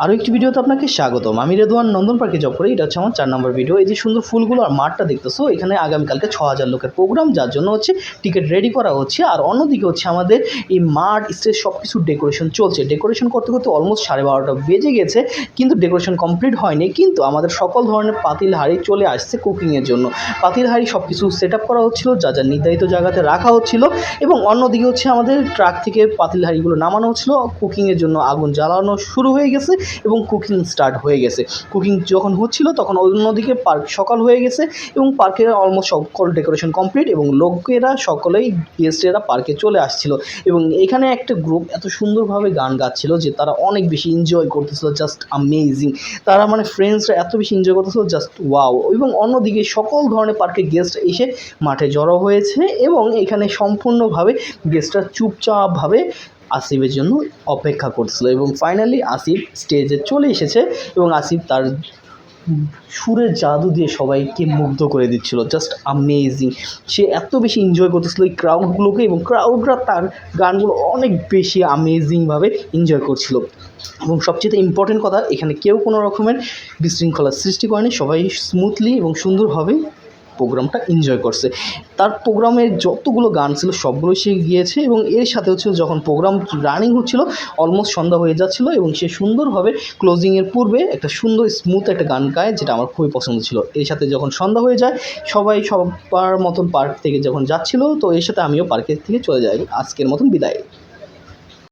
আরও একটি ভিডিওতে আপনাকে স্বাগতম। আমি রেদওয়ান নন্দন পার্কে জব করি। এটা হচ্ছে আমার 4 নম্বর ভিডিও। এই যে সুন্দর ফুলগুলো আর মাঠটা দেখতেছো, এখানে আগামীকালকে 6000 লোকের প্রোগ্রাম, যার জন্য হচ্ছে টিকিট রেডি করা হচ্ছে। আর অন্যদিকে হচ্ছে আমাদের এই মাঠ, স্টেজ সব কিছু ডেকোরেশন চলছে। ডেকোরেশন করতে করতে অলমোস্ট 12:30 বেজে গেছে, কিন্তু ডেকোরেশন কমপ্লিট হয়নি। কিন্তু আমাদের সকল ধরনের পাতিল হাঁড়ি চলে আসছে কুকিংয়ের জন্য। পাতিল হাঁড়ি সব কিছু সেট আপ করা হচ্ছিলো, যা যা নির্ধারিত জায়গাতে রাখা হচ্ছিলো। এবং অন্যদিকে হচ্ছে আমাদের ট্রাক থেকে পাতিল হাঁড়িগুলো নামানো হচ্ছিলো। কুকিংয়ের জন্য আগুন জ্বালানো শুরু হয়ে গেছে এবং কুকিং স্টার্ট হয়ে গেছে। কুকিং যখন হচ্ছিল তখন অন্যদিকে পার্ক সকাল হয়ে গেছে এবং পার্কের অলমোস্ট সকল ডেকোরেশন কমপ্লিট এবং লোকেরা সকলেই গেস্টেরা পার্কে চলে আসছিল। এবং এখানে একটা গ্রুপ এত সুন্দরভাবে গান গাচ্ছিল যে তারা অনেক বেশি এনজয় করতেছিল, জাস্ট অ্যামেজিং। তারা মানে ফ্রেন্ডসরা এত বেশি এনজয় করতেছিল, জাস্ট ওয়াও। এবং অন্যদিকে সকল ধরনের পার্কের গেস্ট এসে মাঠে জড়ো হয়েছে এবং এখানে সম্পূর্ণভাবে গেস্টরা চুপচাপভাবে আসিফের জন্য অপেক্ষা করছিল। এবং ফাইনালি আসিফ স্টেজে চলে এসেছে এবং আসিফ তার সুরের জাদু দিয়ে সবাইকে মুগ্ধ করে দিচ্ছিল, জাস্ট অ্যামেজিং। সে এত বেশি এনজয় করতেছিল এই ক্রাউডগুলোকে, এবং ক্রাউডরা তার গানগুলো অনেক বেশি অ্যামেজিংভাবে এনজয় করছিল। এবং সবচেয়ে ইম্পর্টেন্ট কথা, এখানে কেউ কোনো রকমের বিশৃঙ্খলার সৃষ্টি করেনি, সবাই স্মুথলি এবং সুন্দরভাবে প্রোগ্রামটা এনজয় করছে। তার প্রোগ্রামের যতগুলো গান ছিল সবগুলোই সে গিয়েছে। এবং এর সাথে হচ্ছে যখন প্রোগ্রাম রানিং হচ্ছিল অলমোস্ট সন্ধ্যা হয়ে যাচ্ছিলো এবং সে সুন্দরভাবে ক্লোজিংয়ের পূর্বে একটা সুন্দর স্মুথ একটা গান গায়, যেটা আমার খুবই পছন্দ ছিল। এর সাথে যখন সন্ধ্যা হয়ে যায় সবাই সবার মতন পার্ক থেকে যখন যাচ্ছিলো, তো এর সাথে আমিও পার্কের থেকে চলে যাই। আজকের মতন বিদায়।